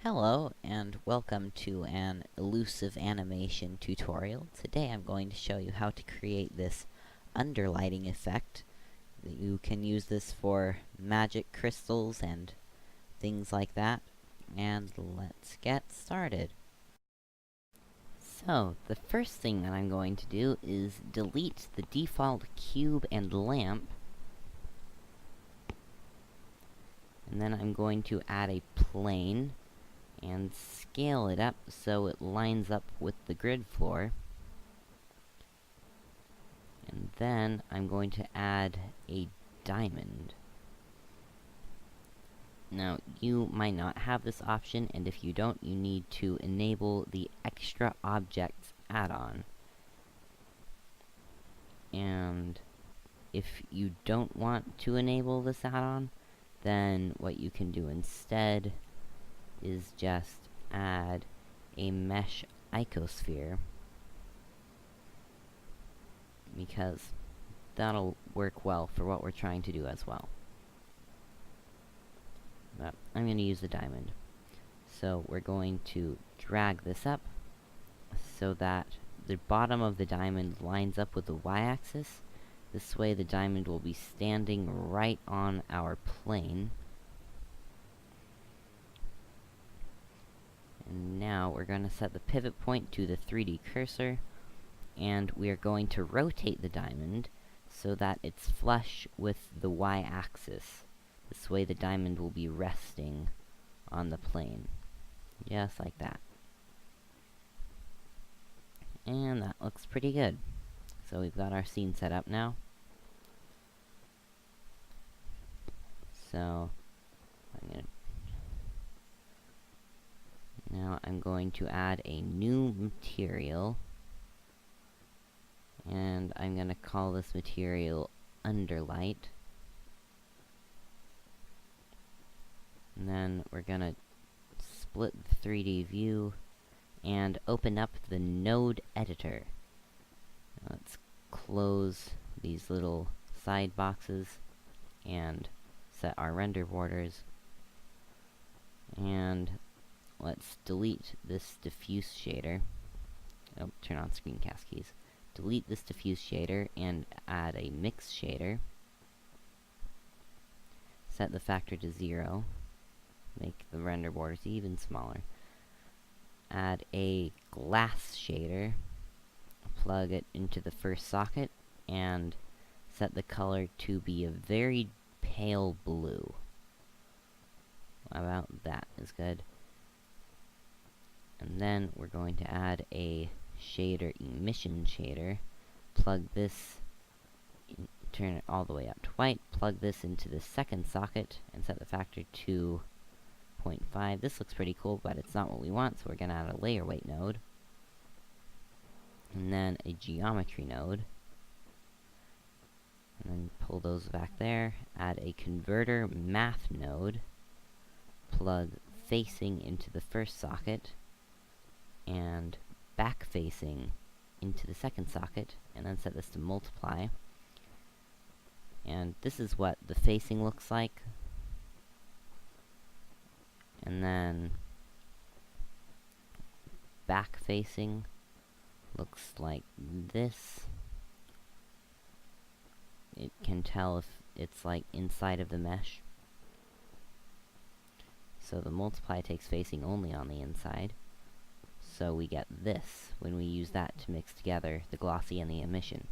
Hello, and welcome to an Illusive Animation tutorial. Today I'm going to show you how to create this underlighting effect. You can use this for magic crystals and things like that. And let's get started. So, the first thing that I'm going to do is delete the default cube and lamp. And then I'm going to add a plane and scale it up so it lines up with the grid floor. And then I'm going to add a diamond. Now, you might not have this option, and if you don't, you need to enable the Extra Objects add-on. And if you don't want to enable this add-on, then what you can do instead is just add a mesh icosphere, because that'll work well for what we're trying to do as well. But I'm going to use the diamond. So we're going to drag this up so that the bottom of the diamond lines up with the y-axis. This way the diamond will be standing right on our plane. And now we're going to set the pivot point to the 3D cursor, and we are going to rotate the diamond so that it's flush with the y-axis. This way the diamond will be resting on the plane. Just like that. And that looks pretty good. So we've got our scene set up now. So I'm going to add a new material, and I'm gonna call this material Underlight. And then we're gonna split the 3D view and open up the node editor. Let's close these little side boxes and set our render borders. And let's delete this diffuse shader. Oh, turn on screencast keys. Delete this diffuse shader and add a mix shader. Set the factor to 0. Make the render borders even smaller. Add a glass shader. Plug it into the first socket and set the color to be a very pale blue. About that is good. And then we're going to add a shader emission shader. Plug this turn it all the way up to white, plug this into the second socket, and set the factor to 0.5. This looks pretty cool, but it's not what we want, so we're gonna add a layer weight node. And then a geometry node. And then pull those back there. Add a converter math node. Plug facing into the first socket, and back facing into the second socket, and then set this to multiply. And this is what the facing looks like. And then back facing looks like this. It can tell if it's like inside of the mesh. So the multiply takes facing only on the inside. So we get this when we use that to mix together the glossy and the emission.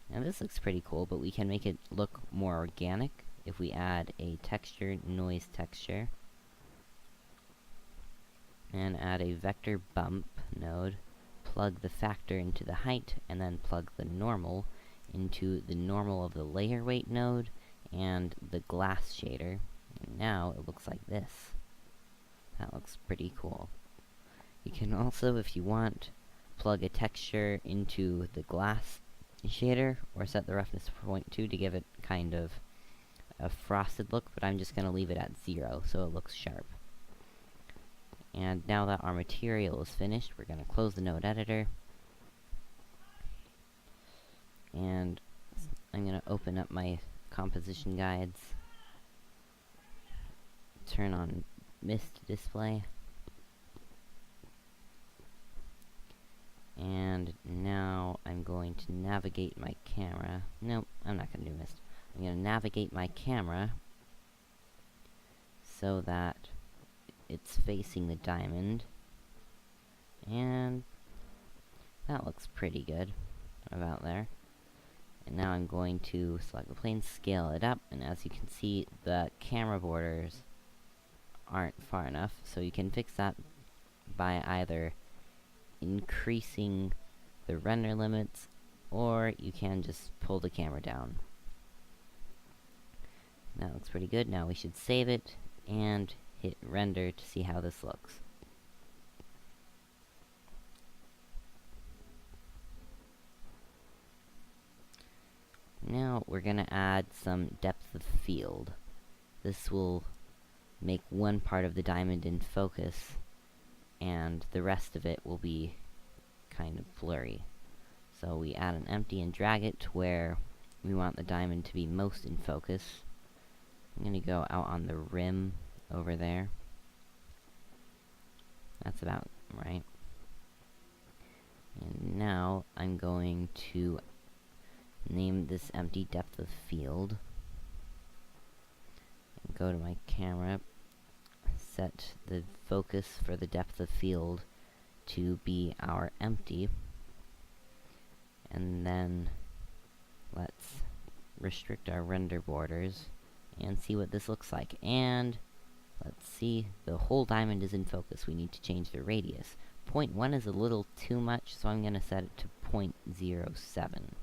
Now this looks pretty cool, but we can make it look more organic if we add a texture noise texture. And add a vector bump node. Plug the factor into the height, and then plug the normal into the normal of the layer weight node and the glass shader. And now it looks like this. That looks pretty cool. You can also, if you want, plug a texture into the glass shader, or set the roughness to 0.2 to give it kind of a frosted look, but I'm just gonna leave it at 0 so it looks sharp. And now that our material is finished, we're gonna close the node editor. And I'm gonna open up my composition guides. Turn on mist display. And now I'm going to navigate my camera. Nope, I'm not gonna do mist. I'm gonna navigate my camera so that it's facing the diamond. And that looks pretty good about there. And now I'm going to select the plane, scale it up, and as you can see, the camera borders aren't far enough, so you can fix that by either increasing the render limits, or you can just pull the camera down. That looks pretty good. Now we should save it, and hit render to see how this looks. Now we're gonna add some depth of field. This will make one part of the diamond in focus, and the rest of it will be kind of blurry. So we add an empty and drag it to where we want the diamond to be most in focus. I'm gonna go out on the rim over there. That's about right. And now I'm going to name this empty depth of field. And go to my camera, set the focus for the depth of field to be our empty, and then let's restrict our render borders and see what this looks like. And let's see, the whole diamond is in focus. We need to change the radius. 0.1 is a little too much, so I'm gonna set it to 0.07.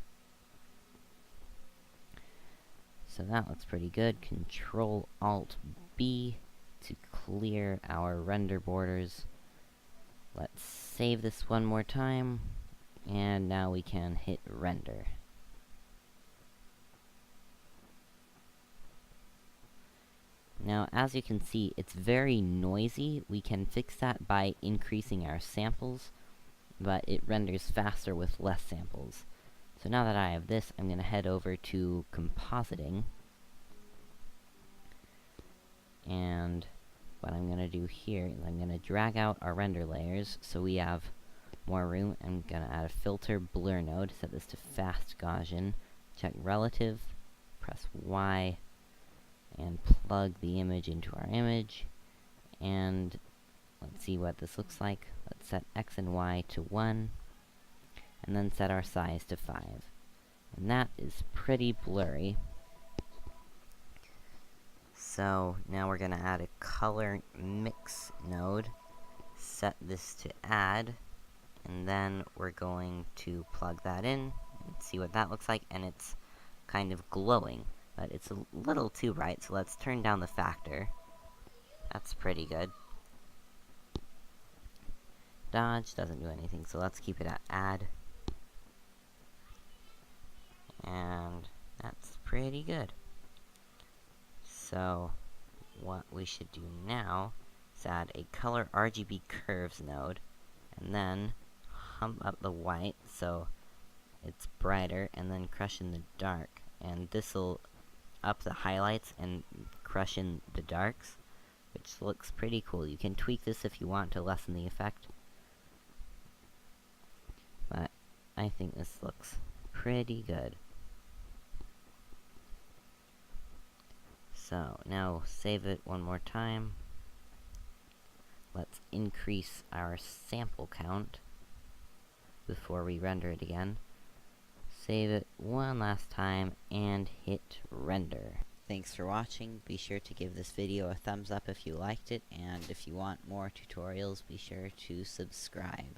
So that looks pretty good. Control-Alt-B to clear our render borders. Let's save this one more time, and now we can hit render. Now, as you can see, it's very noisy. We can fix that by increasing our samples, but it renders faster with less samples. So now that I have this, I'm gonna head over to compositing. And what I'm gonna do here is I'm gonna drag out our render layers so we have more room. I'm gonna add a filter blur node, set this to fast Gaussian, check relative, press Y, and plug the image into our image. And let's see what this looks like. Let's set X and Y to 1, and then set our size to 5. And that is pretty blurry. So now we're gonna add a color mix node, set this to add, and then we're going to plug that in and see what that looks like. And it's kind of glowing, but it's a little too bright, so let's turn down the factor. That's pretty good. Dodge doesn't do anything, so let's keep it at add. And that's pretty good. So what we should do now is add a color RGB curves node, and then hump up the white so it's brighter, and then crush in the dark. And this'll up the highlights and crush in the darks, which looks pretty cool. You can tweak this if you want to lessen the effect, but I think this looks pretty good. So now save it one more time. Let's increase our sample count before we render it again. Save it one last time and hit render. Thanks for watching. Be sure to give this video a thumbs up if you liked it, and if you want more tutorials, be sure to subscribe.